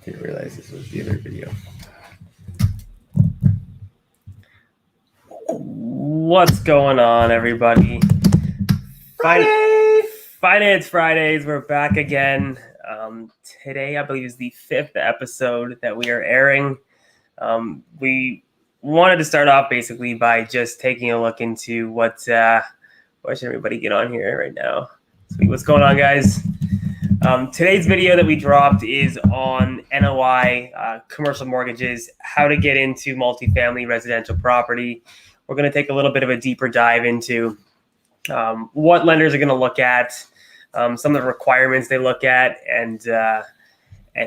Didn't realize this was the other video. What's going on, everybody? Finance Fridays, we're back again. Today, I believe, is the 5th episode that we are airing. We wanted to start off basically by just taking a look into why should everybody get on here right now? Sweet. What's going on, guys? Today's video that we dropped is on NOI, commercial mortgages, how to get into multifamily residential property. We're going to take a little bit of a deeper dive into what lenders are going to look at, some of the requirements they look at, and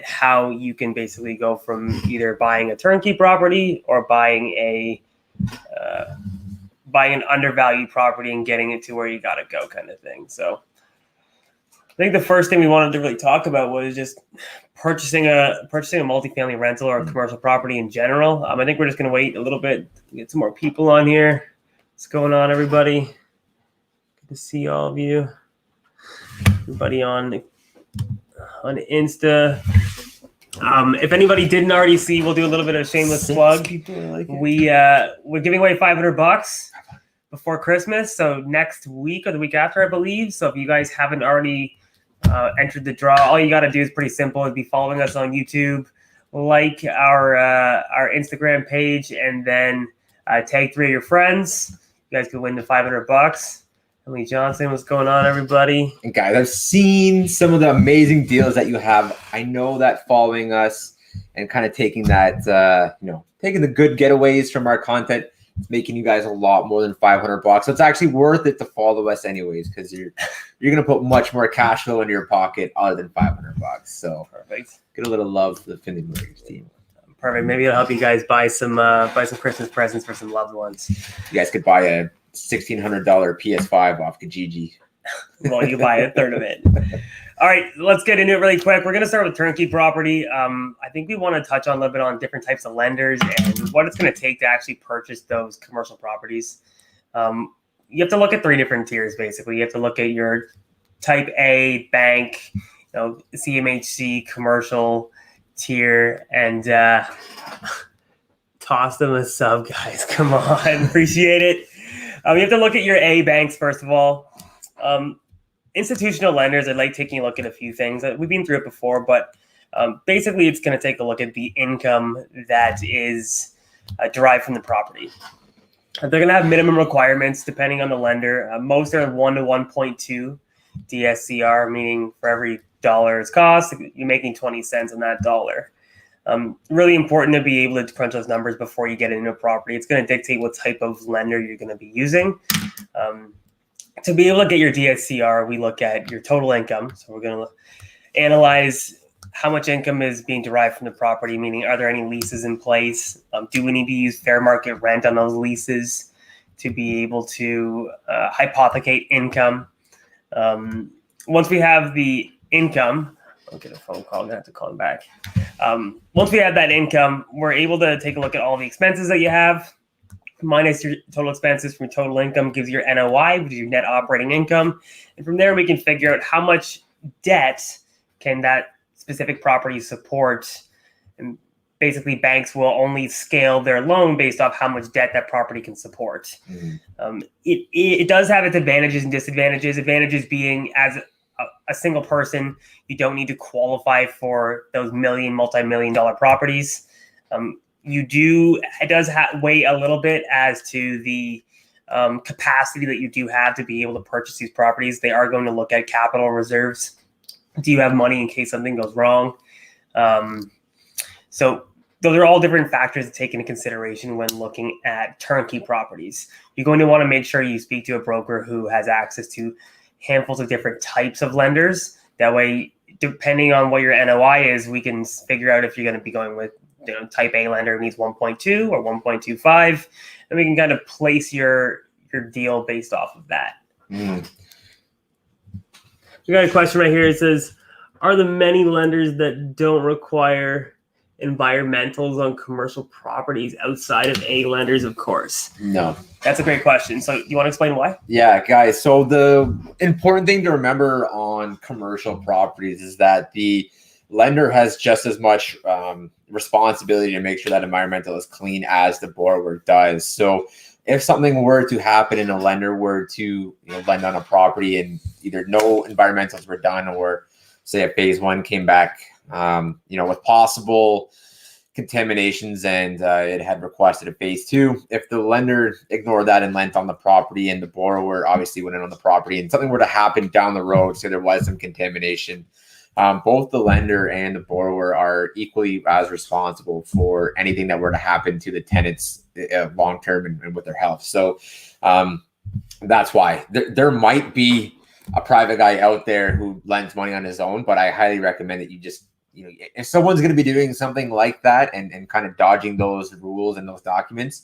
how you can basically go from either buying a turnkey property or buying an undervalued property and getting it to where you got to go, kind of thing. So I think the first thing we wanted to really talk about was just purchasing a multifamily rental or a commercial property in general. I think we're just going to wait a little bit to get some more people on here. What's going on, everybody? Good to see all of you. Everybody on Insta. If anybody didn't already see, we'll do a little bit of a shameless plug. We're giving away $500 before Christmas, so next week or the week after, I believe. So if you guys haven't already entered the draw, all you got to do is pretty simple. It'd be following us on YouTube, like our Instagram page, and then tag 3 of your friends. You guys could win the $500. Emily Johnson, what's going on, everybody? And guys, I've seen some of the amazing deals that you have. I know that following us and kind of taking that, taking the good getaways from our content, it's making you guys a lot more than $500. So it's actually worth it to follow us anyways, because you're going to put much more cash flow into your pocket other than $500. So Perfect. Get a little love for the Finley Mortgage team. Perfect. Maybe it'll help you guys buy some Christmas presents for some loved ones. You guys could buy a $1,600 PS5 off Kijiji. Well, you buy a third of it. All right, let's get into it really quick. We're going to start with turnkey property. I think we want to touch on a little bit on different types of lenders and what it's going to take to actually purchase those commercial properties. You have to look at 3 different tiers, basically. You have to look at your type A bank, CMHC commercial tier, and toss them a sub, guys. Come on, appreciate it. You have to look at your A banks, first of all. Institutional lenders, I like taking a look at a few things. We've been through it before, but basically it's going to take a look at the income that is derived from the property. They're going to have minimum requirements depending on the lender. Most are 1 to 1.2 DSCR, meaning for every dollar it's cost, you're making 20 cents on that dollar. Really important to be able to crunch those numbers before you get into a property. It's going to dictate what type of lender you're going to be using. To be able to get your DSCR, we look at your total income. So we're going to analyze how much income is being derived from the property, meaning are there any leases in place? Do we need to use fair market rent on those leases to be able to hypothecate income? Once we have the income, I'll get a phone call. I'm going to have to call him back. Once we have that income, we're able to take a look at all the expenses that you have, minus your total expenses from your total income gives your NOI, which is your net operating income. And from there, we can figure out how much debt can that specific property support. And basically, banks will only scale their loan based off how much debt that property can support. Mm-hmm. It does have its advantages and disadvantages. Advantages being, as a single person, you don't need to qualify for those multi-million-dollar properties. It does weigh a lither bit as to the capacity that you do have to be able to purchase these properties. They are going to look at capital reserves. Do you have money in case something goes wrong? So those are all different factors to take into consideration when looking at turnkey properties. You're going to want to make sure you speak to a broker who has access to handfuls of different types of lenders. That way, depending on what your NOI is, we can figure out if you're going to be going with type A lender needs 1.2 or 1.25, and we can kind of place your deal based off of that. We got a question right here. It says, are there many lenders that don't require environmentals on commercial properties outside of A lenders, of course? No. That's a great question. So you want to explain why? Yeah, guys. So the important thing to remember on commercial properties is that the lender has just as much responsibility to make sure that environmental is clean as the borrower does. So if something were to happen and a lender were to lend on a property and either no environmentals were done, or say a phase one came back with possible contaminations and it had requested a phase two, if the lender ignored that and lent on the property and the borrower obviously went in on the property and something were to happen down the road, so there was some contamination, both the lender and the borrower are equally as responsible for anything that were to happen to the tenants long term and with their health. So that's why there might be a private guy out there who lends money on his own, but I highly recommend that you just, if someone's going to be doing something like that and kind of dodging those rules and those documents,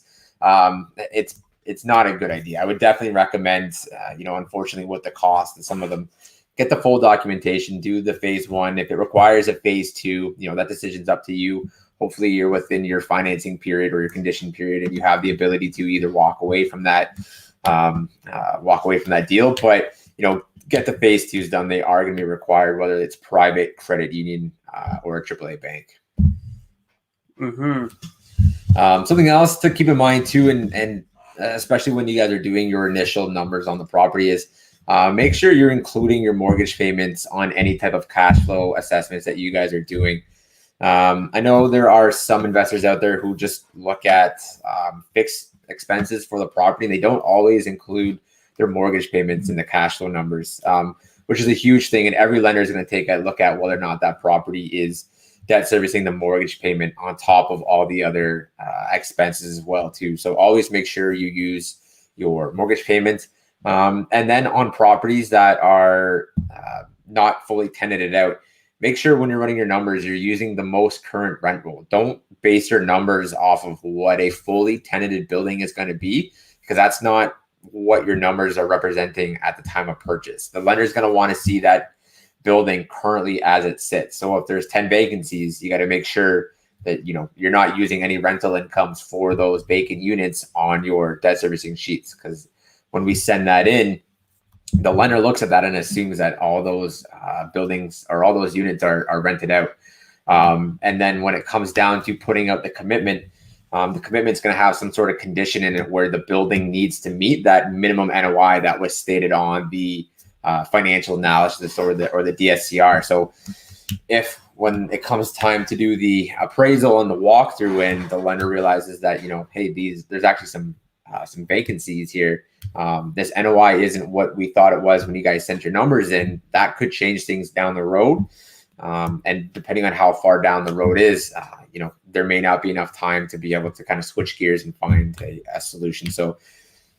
it's not a good idea. I would definitely recommend, unfortunately with the cost of some of them, get the full documentation, do the phase one. If it requires a phase two, that decision's up to you. Hopefully you're within your financing period or your condition period and you have the ability to either walk away from that deal. But, get the phase twos done. They are going to be required, whether it's private credit union or a AAA bank. Mm-hmm. Something else to keep in mind too, and especially when you guys are doing your initial numbers on the property, is make sure you're including your mortgage payments on any type of cash flow assessments that you guys are doing. I know there are some investors out there who just look at fixed expenses for the property. They don't always include their mortgage payments in the cash flow numbers, which is a huge thing. And every lender is going to take a look at whether or not that property is debt servicing the mortgage payment on top of all the other expenses as well too. So always make sure you use your mortgage payment. And then on properties that are not fully tenanted out, make sure when you're running your numbers, you're using the most current rent roll. Don't base your numbers off of what a fully tenanted building is going to be, because that's not what your numbers are representing at the time of purchase. The lender is going to want to see that building currently as it sits. So if there's 10 vacancies, you got to make sure that you're not using any rental incomes for those vacant units on your debt servicing sheets, because when we send that in, the lender looks at that and assumes that all those buildings or all those units are rented out. And then when it comes down to putting out the commitment's going to have some sort of condition in it where the building needs to meet that minimum NOI that was stated on the financial analysis or the DSCR. So if when it comes time to do the appraisal and the walkthrough and the lender realizes that, hey, there's actually some vacancies here, this NOI isn't what we thought it was when you guys sent your numbers in, that could change things down the road. And depending on how far down the road is, there may not be enough time to be able to kind of switch gears and find a solution. So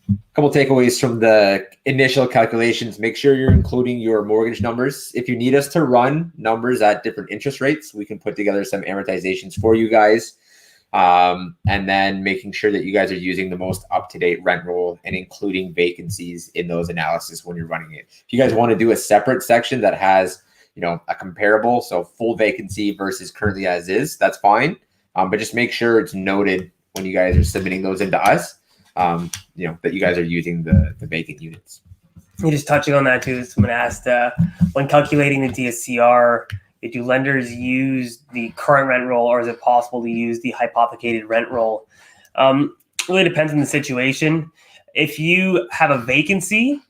a couple takeaways from the initial calculations: make sure you're including your mortgage numbers. If you need us to run numbers at different interest rates, we can put together some amortizations for you guys. And then making sure that you guys are using the most up-to-date rent roll and including vacancies in those analysis when you're running it. If you guys want to do a separate section that has a comparable, so full vacancy versus currently as is, that's fine. But just make sure it's noted when you guys are submitting those into us, that you guys are using the vacant units. And just touching on that too, someone asked, when calculating the DSCR, do lenders use the current rent roll, or is it possible to use the hypothecated rent roll? Really depends on the situation. If you have a vacancy,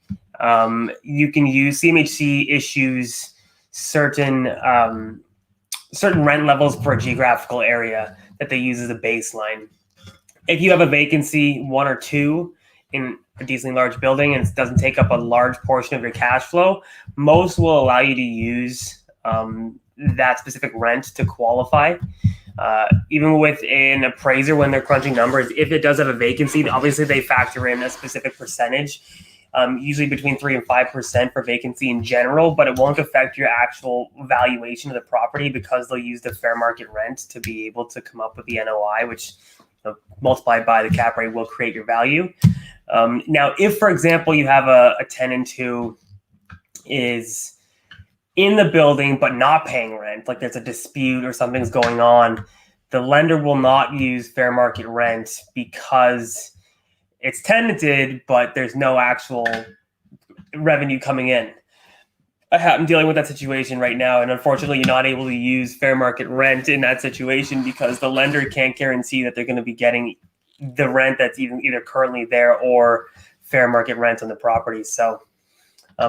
you can use CMHC issues certain rent levels per geographical area that they use as a baseline. If you have a vacancy, one or two, in a decently large building and it doesn't take up a large portion of your cash flow, most will allow you to use that specific rent to qualify. Even with an appraiser, when they're crunching numbers, if it does have a vacancy, obviously they factor in a specific percentage, usually between 3 and 5% for vacancy in general, but it won't affect your actual valuation of the property because they'll use the fair market rent to be able to come up with the NOI, which multiplied by the cap rate will create your value. Now, if, for example, you have a tenant who is in the building but not paying rent, like there's a dispute or something's going on, the lender will not use fair market rent because it's tenanted, but there's no actual revenue coming in. I'm dealing with that situation right now, and unfortunately, you're not able to use fair market rent in that situation because the lender can't guarantee that they're going to be getting the rent that's either currently there or fair market rent on the property. So,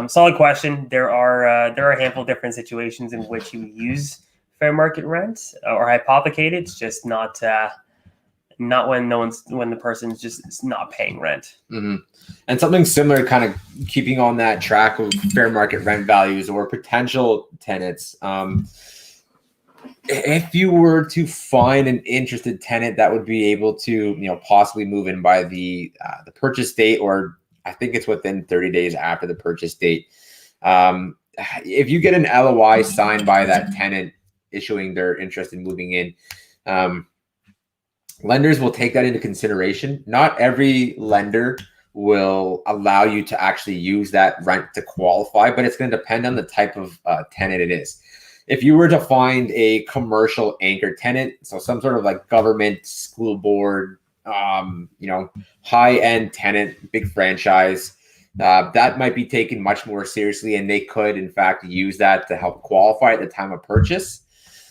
solid question. There are a handful of different situations in which you use fair market rent or hypothecate it. It's just not when the person's just not paying rent. Mm-hmm. And something similar, kind of keeping on that track of fair market rent values or potential tenants. If you were to find an interested tenant that would be able to, possibly move in by the purchase date, or I think it's within 30 days after the purchase date. If you get an LOI signed by that tenant issuing their interest in moving in, lenders will take that into consideration. Not every lender will allow you to actually use that rent to qualify, but it's going to depend on the type of tenant it is. If you were to find a commercial anchor tenant, so some sort of like government, school board, high-end tenant, big franchise, that might be taken much more seriously, and they could, in fact, use that to help qualify at the time of purchase.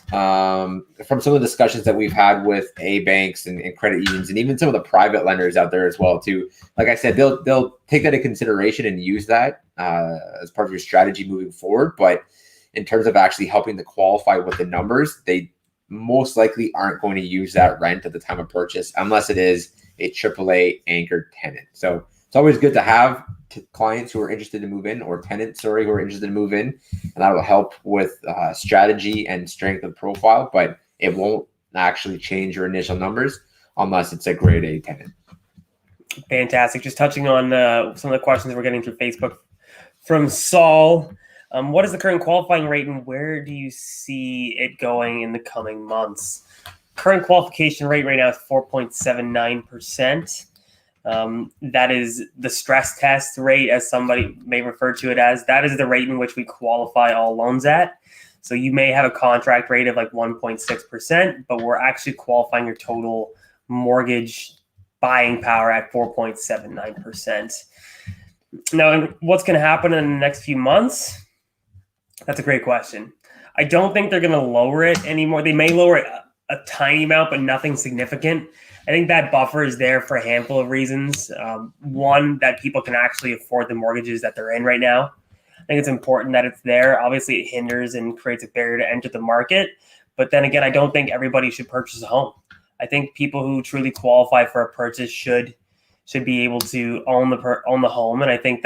From some of the discussions that we've had with banks and credit unions, and even some of the private lenders out there as well, too. Like I said, they'll take that into consideration and use that as part of your strategy moving forward. But in terms of actually helping to qualify with the numbers, they most likely aren't going to use that rent at the time of purchase unless it is a AAA anchored tenant. So it's always good to have clients who are interested to move in, or tenants, who are interested to move in, and that will help with strategy and strength of profile, but it won't actually change your initial numbers unless it's a grade A tenant. Fantastic. Just touching on some of the questions we're getting through Facebook from Saul. What is the current qualifying rate, and where do you see it going in the coming months? Current qualification rate right now is 4.79%. That is the stress test rate, as somebody may refer to it as. That is the rate in which we qualify all loans at. So you may have a contract rate of like 1.6%, but we're actually qualifying your total mortgage buying power at 4.79%. Now, what's going to happen in the next few months? That's a great question. I don't think they're going to lower it anymore. They may lower it a tiny amount, but nothing significant. I think that buffer is there for a handful of reasons. One, that people can actually afford the mortgages that they're in right now. I think it's important that it's there. Obviously, it hinders and creates a barrier to enter the market. But then again, I don't think everybody should purchase a home. I think people who truly qualify for a purchase should be able to own the home. And I think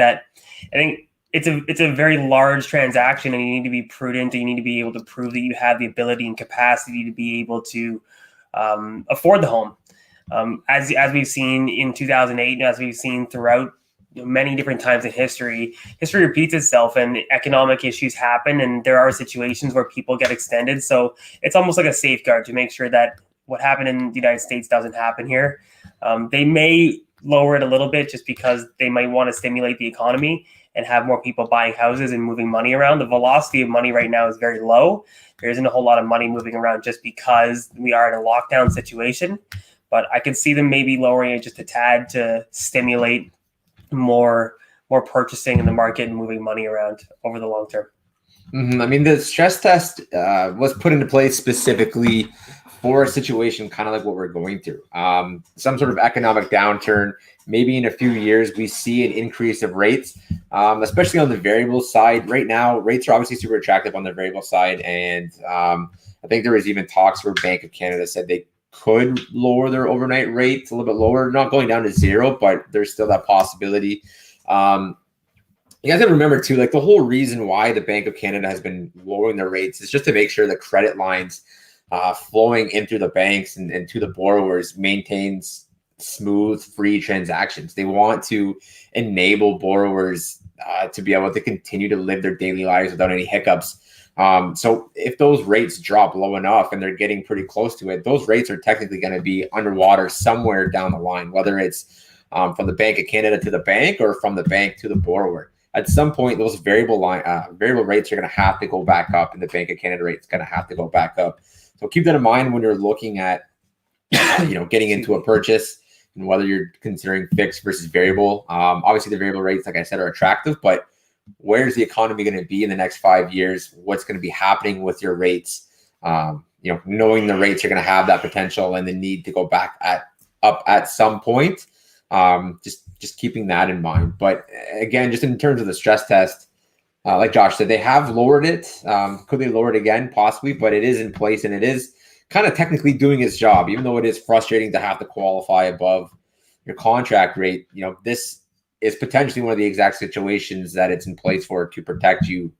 it's a very large transaction, and you need to be prudent, and you need to be able to prove that you have the ability and capacity to be able to afford the home. As we've seen in 2008, and as we've seen throughout many different times in history repeats itself, and economic issues happen, and there are situations where people get extended. So it's almost like a safeguard to make sure that what happened in the United States doesn't happen here. They may lower it a little bit just because they might want to stimulate the economy and have more people buying houses and moving money around. The velocity of money right now is very low. There isn't a whole lot of money moving around just because we are in a lockdown situation. But I could see them maybe lowering it just a tad to stimulate more purchasing in the market and moving money around over the long term. Mm-hmm. I mean, the stress test was put into place specifically for a situation kind of like what we're going through. Some sort of economic downturn. Maybe in a few years, we see an increase of rates, especially on the variable side. Right now, rates are obviously super attractive on the variable side. And I think there was even talks where Bank of Canada said they could lower their overnight rates a little bit lower, not going down to zero, but there's still that possibility. You guys got to remember too, like the whole reason why the Bank of Canada has been lowering their rates is just to make sure the credit lines flowing in through the banks and to the borrowers maintains smooth, free transactions. They want to enable borrowers to be able to continue to live their daily lives without any hiccups. So if those rates drop low enough and they're getting pretty close to it, those rates are technically going to be underwater somewhere down the line, whether it's from the Bank of Canada to the bank or from the bank to the borrower. At some point, those variable rates are going to have to go back up, and the Bank of Canada rate is going to have to go back up. So keep that in mind when you're looking at, getting into a purchase and whether you're considering fixed versus variable. Obviously, the variable rates, like I said, are attractive, but where's the economy going to be in the next 5 years? What's going to be happening with your rates? Knowing the rates are going to have that potential and the need to go back up at some point. Just keeping that in mind. But again, just in terms of the stress test, like Josh said, they have lowered it. Could they lower it again? Possibly, but it is in place and it is kind of technically doing its job, even though it is frustrating to have to qualify above your contract rate. This is potentially one of the exact situations that it's in place for to protect you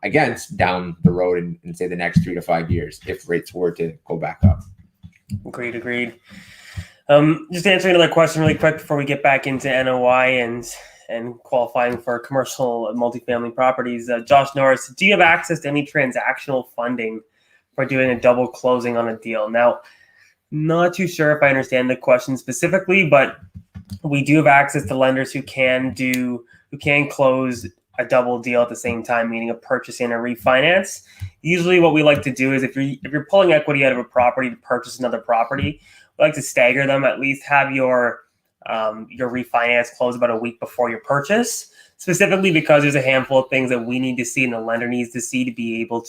against down the road in say the next 3 to 5 years if rates were to go back up. Agreed. Just answering another question really quick before we get back into NOI and qualifying for commercial multifamily properties. Josh Norris, do you have access to any transactional funding for doing a double closing on a deal? Now, not too sure if I understand the question specifically, but we do have access to lenders who can close a double deal at the same time, meaning a purchase and a refinance. Usually what we like to do is if you're pulling equity out of a property to purchase another property, we like to stagger them, at least have your refinance close about a week before your purchase, specifically because there's a handful of things that we need to see and the lender needs to see to be able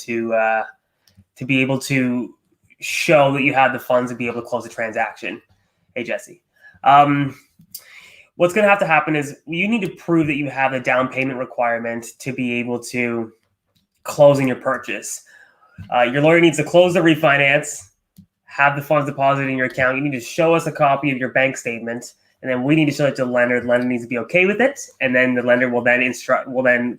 to show that you have the funds to be able to close the transaction. Hey, Jesse. What's going to have to happen is you need to prove that you have the down payment requirement to be able to closing your purchase. Your lawyer needs to close the refinance, have the funds deposited in your account. You need to show us a copy of your bank statement, and then we need to show it to the lender. The lender needs to be okay with it, and then the lender will then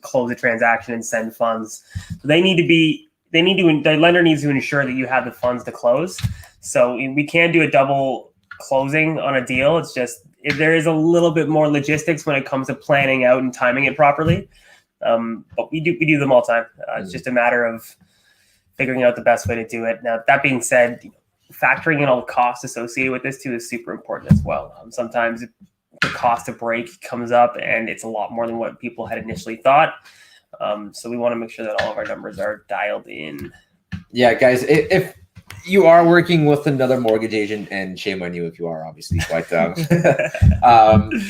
close the transaction and send funds. So the lender needs to ensure that you have the funds to close. So we can do a double closing on a deal. It's just there is a little bit more logistics when it comes to planning out and timing it properly. But we do them all the time. It's just a matter of figuring out the best way to do it. Now, that being said, factoring in all the costs associated with this too is super important as well. Sometimes the cost of break comes up and it's a lot more than what people had initially thought. So we want to make sure that all of our numbers are dialed in. Yeah, guys, if you are working with another mortgage agent, and shame on you if you are, obviously, but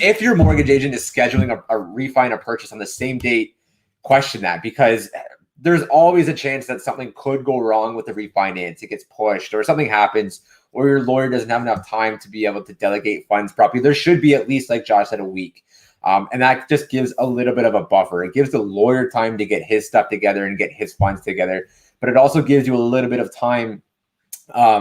if your mortgage agent is scheduling a refi and a purchase on the same date, question that, because there's always a chance that something could go wrong with the refinance. It gets pushed or something happens, or your lawyer doesn't have enough time to be able to delegate funds properly. There should be at least, like Josh said, a week. And that just gives a little bit of a buffer. It gives the lawyer time to get his stuff together and get his funds together. But it also gives you a little bit of time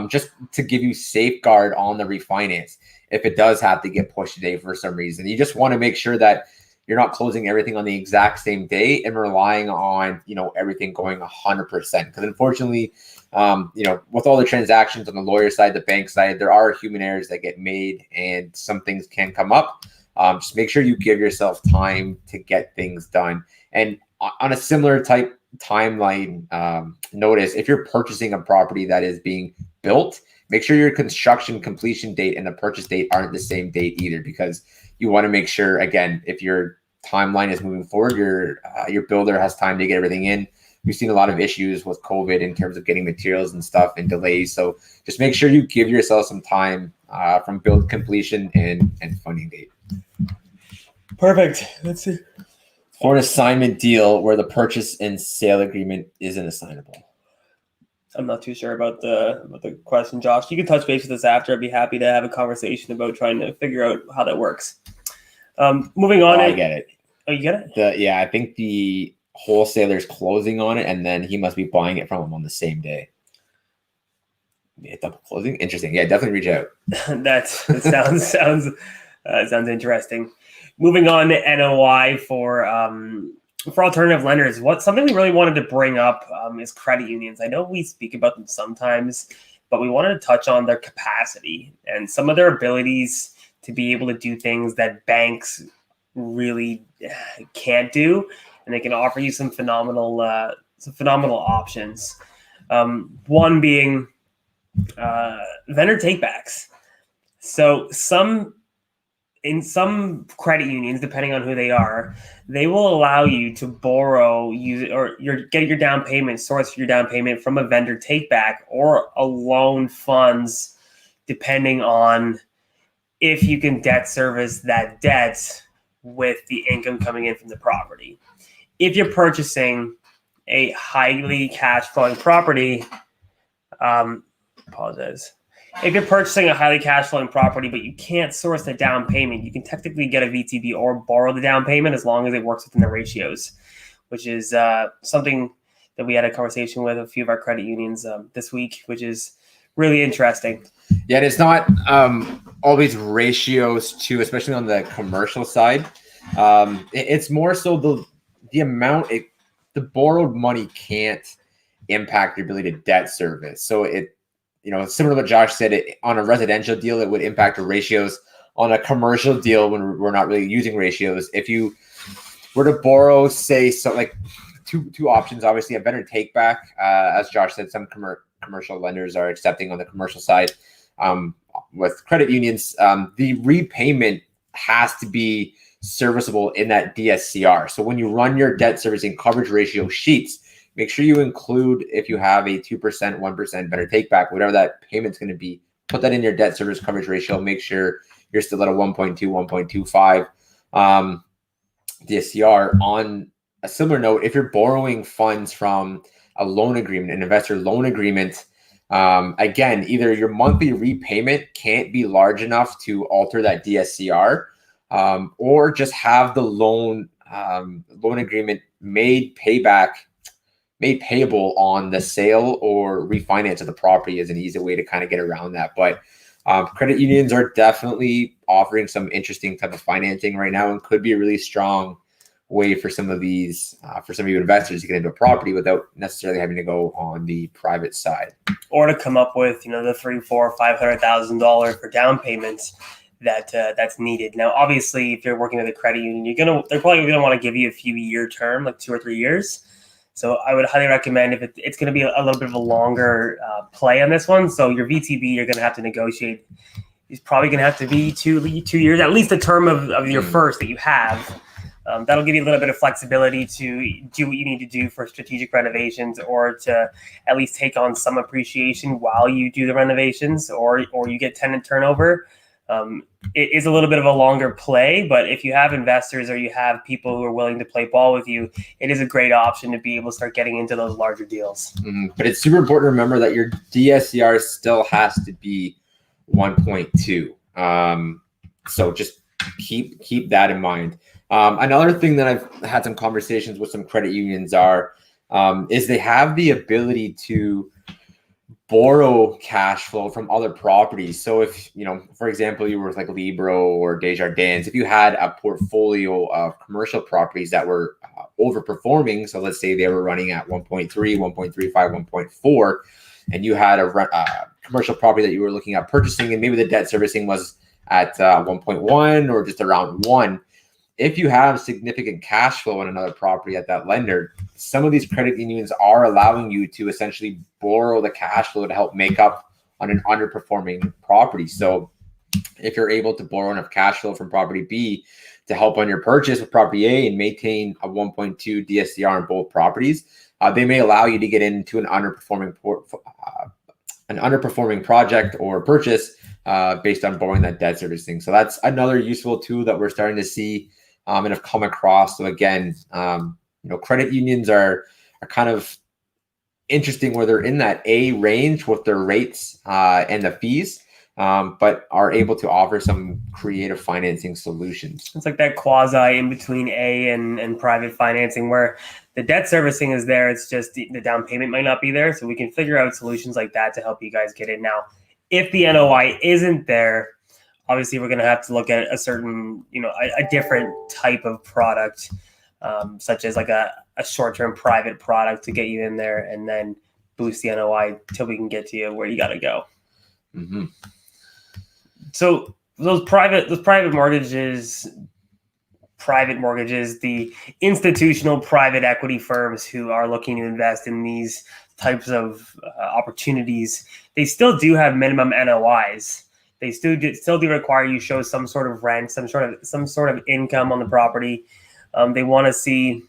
just to give you safeguard on the refinance if it does have to get pushed today for some reason. You just want to make sure that you're not closing everything on the exact same day and relying on, everything going 100%. Because unfortunately, with all the transactions on the lawyer side, the bank side, there are human errors that get made and some things can come up. Just make sure you give yourself time to get things done. And on a similar type timeline notice, if you're purchasing a property that is being built, make sure your construction completion date and the purchase date aren't the same date either, because you want to make sure, again, if your timeline is moving forward, your builder has time to get everything in. We've seen a lot of issues with COVID in terms of getting materials and stuff and delays. So just make sure you give yourself some time from build completion and funding date. Perfect. Let's see. For an assignment deal where the purchase and sale agreement isn't assignable. I'm not too sure about the question, Josh. You can touch base with us after. I'd be happy to have a conversation about trying to figure out how that works. Moving on. I get it. Oh, you get it? Yeah, I think the wholesaler's closing on it, and then he must be buying it from him on the same day. Yeah, double closing? Interesting. Yeah, definitely reach out. that sounds interesting. Moving on to NOI for alternative lenders, something we really wanted to bring up is credit unions. I know we speak about them sometimes, but we wanted to touch on their capacity and some of their abilities to be able to do things that banks really can't do, and they can offer you some phenomenal options. One being vendor takebacks. So in some credit unions, depending on who they are, they will allow you to get your down payment, source your down payment from a vendor takeback or a loan funds, depending on if you can debt service that debt with the income coming in from the property. if you're purchasing a highly cash flowing property, apologize. If you're purchasing a highly cash flowing property, but you can't source the down payment, you can technically get a VTB or borrow the down payment as long as it works within the ratios, which is something that we had a conversation with a few of our credit unions this week, which is really interesting. Yeah, and it's not always ratios too, especially on the commercial side. It's more so the amount the borrowed money can't impact your ability to debt service. So similar to what Josh said, on a residential deal, it would impact the ratios. On a commercial deal, when we're not really using ratios, if you were to borrow, say, so like two options, obviously a better take back. As Josh said, some commercial lenders are accepting on the commercial side. With credit unions, the repayment has to be serviceable in that DSCR. So when you run your debt servicing coverage ratio sheets, make sure you include, if you have a 2%, 1% better take back, whatever that payment's going to be, put that in your debt service coverage ratio. Make sure you're still at a 1.2, 1.25 DSCR. On a similar note, if you're borrowing funds from a loan agreement, an investor loan agreement, again, either your monthly repayment can't be large enough to alter that DSCR, or just have the loan agreement made payable on the sale or refinance of the property is an easy way to kind of get around that. But credit unions are definitely offering some interesting type of financing right now, and could be a really strong way for some of you investors to get into a property without necessarily having to go on the private side, or to come up with the $300,000, $400,000, $500,000 for down payments that's needed. Now, obviously, if you're working with a credit union, they're probably gonna want to give you a few year term, like 2 or 3 years. So I would highly recommend, if it's going to be a little bit of a longer play on this one. So your VTB, you're going to have to negotiate. It's probably going to have to be 2 years, at least the term of your first that you have. That'll give you a little bit of flexibility to do what you need to do for strategic renovations, or to at least take on some appreciation while you do the renovations, or you get tenant turnover. It is a little bit of a longer play, but if you have investors or you have people who are willing to play ball with you, it is a great option to be able to start getting into those larger deals. But it's super important to remember that your DSCR still has to be 1.2. So just keep that in mind. Another thing that I've had some conversations with some credit unions is they have the ability to borrow cash flow from other properties. So if, for example, you were with like Libro or Desjardins, if you had a portfolio of commercial properties that were overperforming, so let's say they were running at 1.3, 1.35, 1.4, and you had a commercial property that you were looking at purchasing, and maybe the debt servicing was at 1.1 or just around 1, if you have significant cash flow in another property at that lender, some of these credit unions are allowing you to essentially borrow the cash flow to help make up on an underperforming property. So if you're able to borrow enough cash flow from property B to help on your purchase of property A and maintain a 1.2 DSCR in both properties, they may allow you to get into an underperforming project or purchase based on borrowing that debt servicing. So that's another useful tool that we're starting to see and have come across. So again, credit unions are kind of interesting where they're in that A range with their rates and the fees, but are able to offer some creative financing solutions. It's like that quasi in between A and private financing, where the debt servicing is there. It's just the down payment might not be there. So we can figure out solutions like that to help you guys get in. Now, if the NOI isn't there, obviously we're going to have to look at a certain, a different type of product, such as like a short-term private product to get you in there and then boost the NOI till we can get to you where you got to go. Mm-hmm. So those private mortgages, the institutional private equity firms who are looking to invest in these types of opportunities, they still do have minimum NOIs. They still do require you show some sort of rent, some sort of income on the property. They want to see,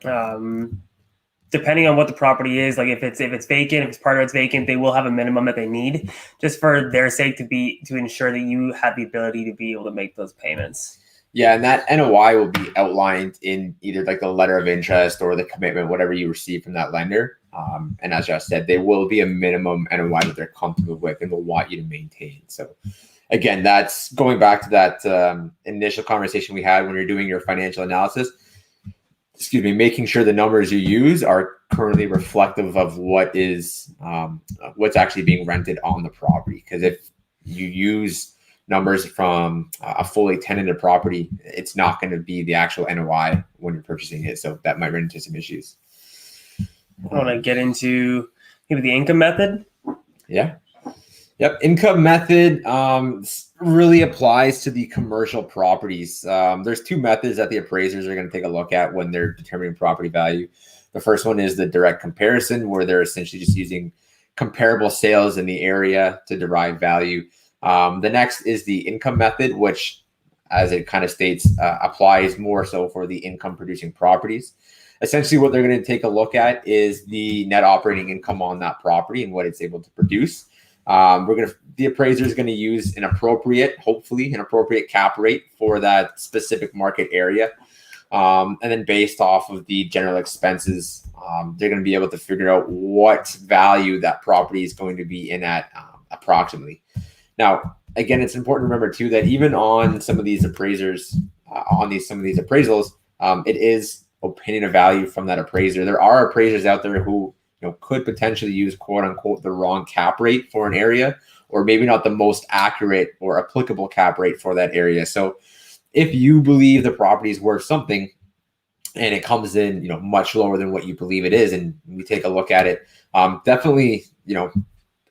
depending on what the property is, like if it's vacant, if it's part of it's vacant, they will have a minimum that they need, just for their sake, to ensure that you have the ability to be able to make those payments. Yeah, and that NOI will be outlined in either like the letter of interest or the commitment, whatever you receive from that lender. And as Josh said, there will be a minimum NOI that they're comfortable with and will want you to maintain. So again, that's going back to that initial conversation we had when you're doing your financial analysis. Excuse me, making sure the numbers you use are currently reflective of what is what's actually being rented on the property. Because if you use numbers from a fully tenanted property, it's not going to be the actual NOI when you're purchasing it. So that might run into some issues. I want to get into maybe the income method. Yeah. Yep. Income method really applies to the commercial properties. There's two methods that the appraisers are going to take a look at when they're determining property value. The first one is the direct comparison, where they're essentially just using comparable sales in the area to derive value. The next is the income method, which, as it kind of states, applies more so for the income producing properties. Essentially, what they're going to take a look at is the net operating income on that property and what it's able to produce. The appraiser is going to use hopefully an appropriate cap rate for that specific market area. And then based off of the general expenses, they're going to be able to figure out what value that property is going to be in at approximately. Now, again, it's important to remember too that even on some of these appraisers, some of these appraisals, it is opinion of value from that appraiser. There are appraisers out there who could potentially use quote unquote the wrong cap rate for an area, or maybe not the most accurate or applicable cap rate for that area. So if you believe the property is worth something and it comes in, much lower than what you believe it is, and we take a look at it, definitely,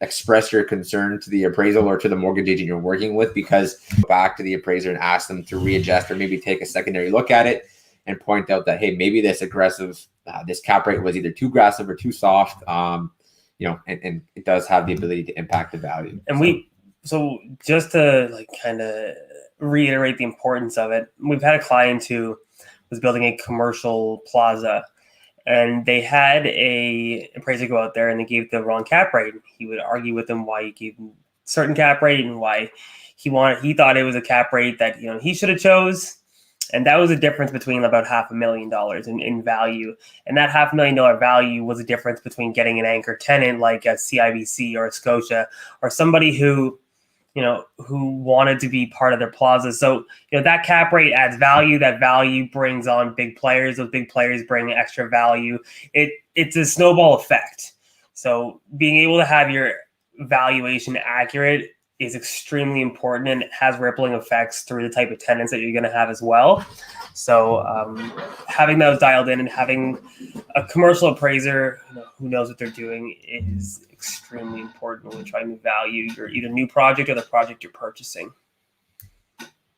express your concern to the appraisal or to the mortgage agent you're working with, because back to the appraiser and ask them to readjust or maybe take a secondary look at it and point out that, hey, maybe this cap rate was either too aggressive or too soft, and it does have the ability to impact the value. And so just to kind of reiterate the importance of it, we've had a client who was building a commercial plaza, and they had a appraiser go out there and they gave the wrong cap rate. He would argue with them why he gave them certain cap rate and why he thought it was a cap rate that he should have chose. And that was a difference between about $500,000 in value. And that $500,000 value was a difference between getting an anchor tenant like a CIBC or a Scotia, or somebody who wanted to be part of their plaza. So, that cap rate adds value. That value brings on big players. Those big players bring extra value. It's a snowball effect. So being able to have your valuation accurate is extremely important, and it has rippling effects through the type of tenants that you're going to have as well. So having those dialed in and having a commercial appraiser who knows what they're doing is extremely important when you're trying to value your either new project or the project you're purchasing.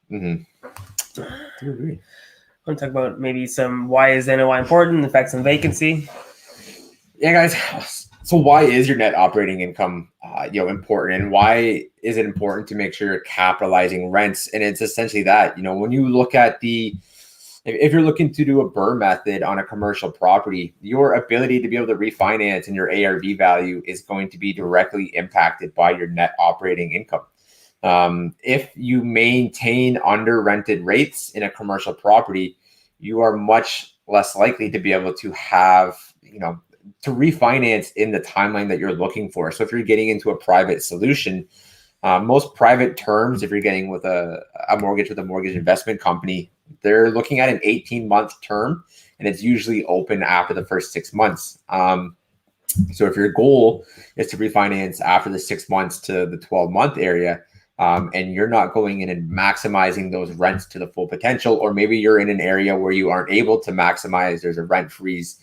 Mm-hmm. I want to talk about maybe why is NOI important, effects on vacancy. Yeah, guys. So why is your net operating income important, and why is it important to make sure you're capitalizing rents? And it's essentially that, when you look at if you're looking to do a BRRRR method on a commercial property, your ability to be able to refinance and your ARV value is going to be directly impacted by your net operating income. If you maintain under rented rates in a commercial property, you are much less likely to be able to have, to refinance in the timeline that you're looking for. So if you're getting into a private solution, most private terms, if you're getting with a mortgage with a mortgage investment company, they're looking at an 18-month term, and it's usually open after the first 6 months. So if your goal is to refinance after the 6 months to the 12-month area, and you're not going in and maximizing those rents to the full potential, or maybe you're in an area where you aren't able to maximize, there's a rent freeze,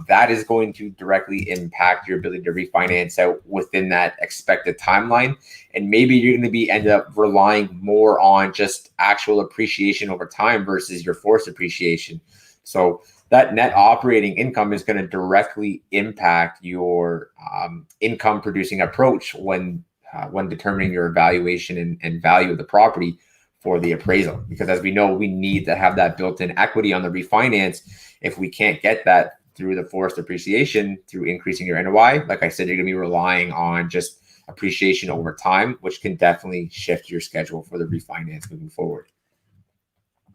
that is going to directly impact your ability to refinance out within that expected timeline. And maybe you're going to end up relying more on just actual appreciation over time versus your forced appreciation. So that net operating income is going to directly impact your income producing approach when determining your evaluation and value of the property for the appraisal. Because as we know, we need to have that built-in equity on the refinance. If we can't get that through the forced appreciation, through increasing your NOI, like I said, you're going to be relying on just appreciation over time, which can definitely shift your schedule for the refinance moving forward.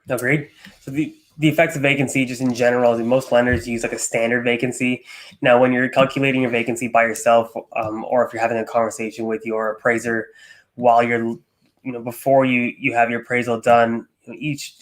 Agreed. So the effects of vacancy just in general is most lenders use like a standard vacancy. Now, when you're calculating your vacancy by yourself, or if you're having a conversation with your appraiser while you're, before you have your appraisal done, each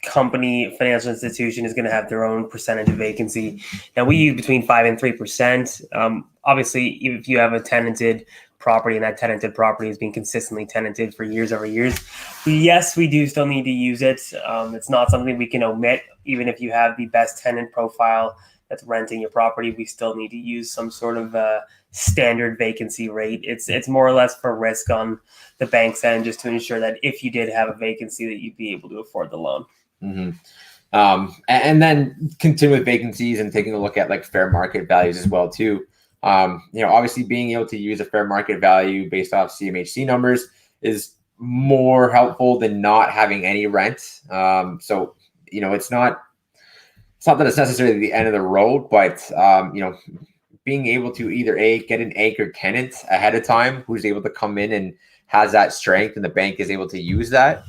company, financial institution is going to have their own percentage of vacancy. Now we use between 5 and 3%. Obviously, if you have a tenanted property and that tenanted property is being consistently tenanted for years over years, yes, we do still need to use it. It's not something we can omit. Even if you have the best tenant profile that's renting your property, we still need to use some sort of standard vacancy rate. It's more or less for risk on the bank's end, just to ensure that if you did have a vacancy, that you'd be able to afford the loan. Mm-hmm. And then continue with vacancies and taking a look at like fair market values as well too. Obviously being able to use a fair market value based off CMHC numbers is more helpful than not having any rent. So it's not that it's necessarily the end of the road, but being able to either get an anchor tenant ahead of time who's able to come in and has that strength and the bank is able to use that,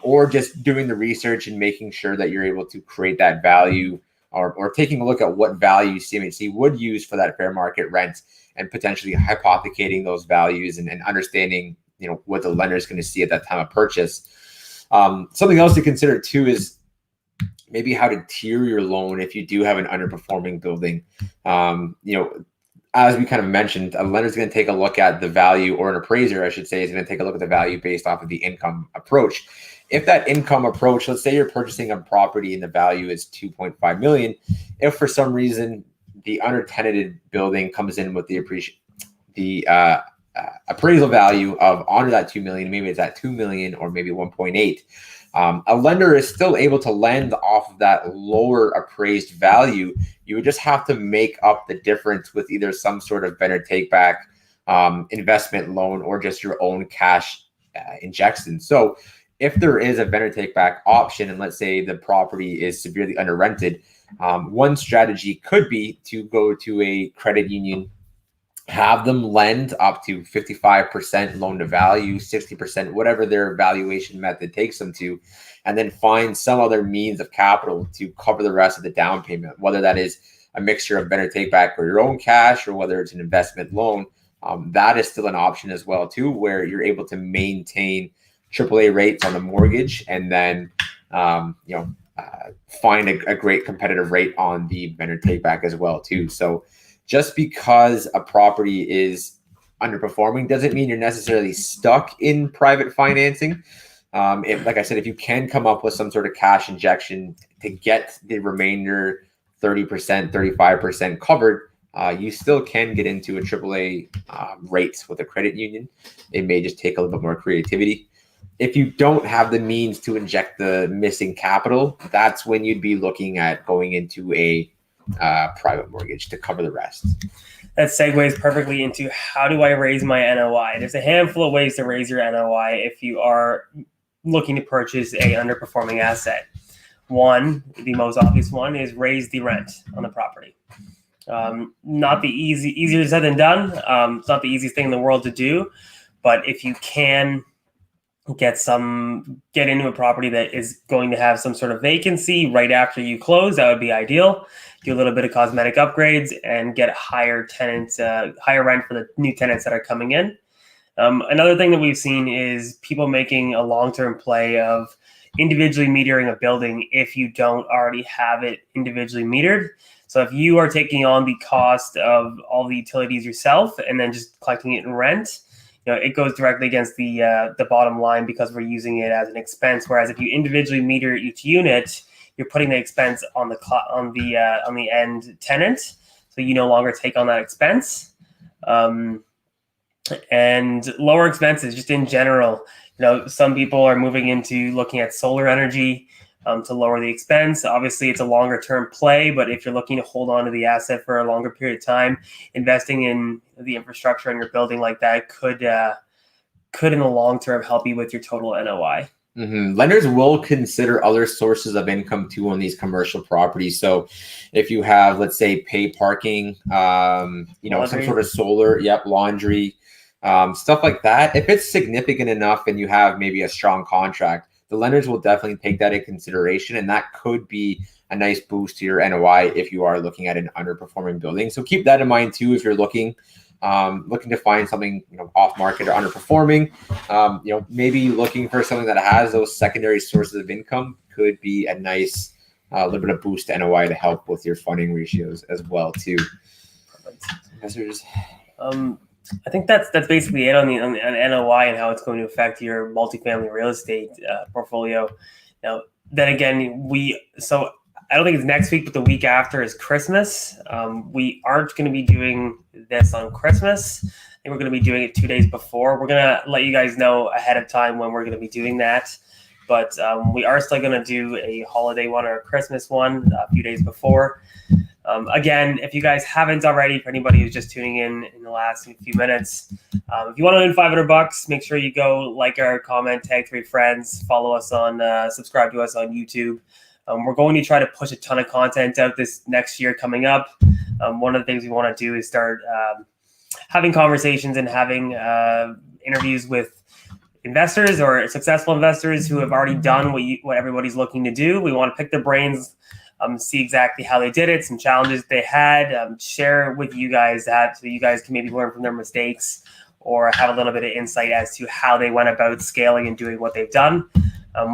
or just doing the research and making sure that you're able to create that value, or taking a look at what value CMHC would use for that fair market rent and potentially hypothecating those values and understanding what the lender is going to see at that time of purchase. Something else to consider too is maybe how to tier your loan if you do have an underperforming building. As we kind of mentioned, a lender is going to take a look at the value, or an appraiser, I should say, is going to take a look at the value based off of the income approach. If that income approach, let's say you're purchasing a property and the value is $2.5 million, if for some reason the under-tenanted building comes in with the appraisal value of under that $2 million, maybe it's at $2 million or maybe 1.8. A lender is still able to lend off of that lower appraised value. You would just have to make up the difference with either some sort of better take back, investment loan, or just your own cash injection. So if there is a better take back option, and let's say the property is severely under rented, one strategy could be to go to a credit union, have them lend up to 55% loan to value, 60%, whatever their valuation method takes them to, and then find some other means of capital to cover the rest of the down payment, whether that is a mixture of better take back or your own cash, or whether it's an investment loan. That is still an option as well too, where you're able to maintain AAA rates on the mortgage and then find a great competitive rate on the better take back as well too. So just because a property is underperforming doesn't mean you're necessarily stuck in private financing. Like I said, if you can come up with some sort of cash injection to get the remainder 30%, 35% covered, you still can get into a AAA rate with a credit union. It may just take a little bit more creativity. If you don't have the means to inject the missing capital, that's when you'd be looking at going into a private mortgage to cover the rest. That segues perfectly into how do I raise my NOI? There's a handful of ways to raise your NOI if you are looking to purchase a underperforming asset. One, the most obvious one, is raise the rent on the property. Not the easier said than done. It's not the easiest thing in the world to do, but if you can get into a property that is going to have some sort of vacancy right after you close, that would be ideal. Do a little bit of cosmetic upgrades and get higher rent for the new tenants that are coming in. Another thing that we've seen is people making a long-term play of individually metering a building if you don't already have it individually metered. So if you are taking on the cost of all the utilities yourself and then just collecting it in rent, it goes directly against the bottom line because we're using it as an expense. Whereas if you individually meter each unit, you're putting the expense on the end tenant, so you no longer take on that expense. And lower expenses, just in general. Some people are moving into looking at solar energy to lower the expense. Obviously, it's a longer term play, but if you're looking to hold on to the asset for a longer period of time, investing in the infrastructure in your building like that could in the long term help you with your total NOI. Mm-hmm. Lenders will consider other sources of income too on these commercial properties. So if you have, let's say, pay parking, some sort of solar, laundry, stuff like that. If it's significant enough and you have maybe a strong contract, the lenders will definitely take that in consideration, and that could be a nice boost to your NOI if you are looking at an underperforming building. So keep that in mind too if you're looking to find something off market or underperforming. Maybe looking for something that has those secondary sources of income could be a nice little bit of boost to NOI to help with your funding ratios as well too. Investors. I think that's basically it on NOI and how it's going to affect your multifamily real estate portfolio. Now, then again, so I don't think it's next week, but the week after is Christmas. We aren't going to be doing this on Christmas. I think we're going to be doing it 2 days before. We're going to let you guys know ahead of time when we're going to be doing that. But we are still going to do a holiday one or a Christmas one a few days before. Again, if you guys haven't already, for anybody who's just tuning in the last few minutes, if you want to win $500, make sure you go like our comment, tag 3 friends, follow us on, subscribe to us on YouTube. We're going to try to push a ton of content out this next year coming up. One of the things we want to do is start having conversations and having interviews with investors or successful investors who have already done what everybody's looking to do. We want to pick their brains, see exactly how they did it, some challenges they had, share with you guys that so you guys can maybe learn from their mistakes or have a little bit of insight as to how they went about scaling and doing what they've done.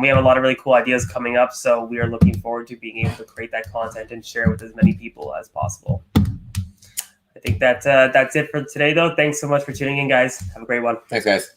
We have a lot of really cool ideas coming up, so we are looking forward to being able to create that content and share with as many people as possible. I think that's it for today, though. Thanks so much for tuning in, guys. Have a great one. Thanks, guys.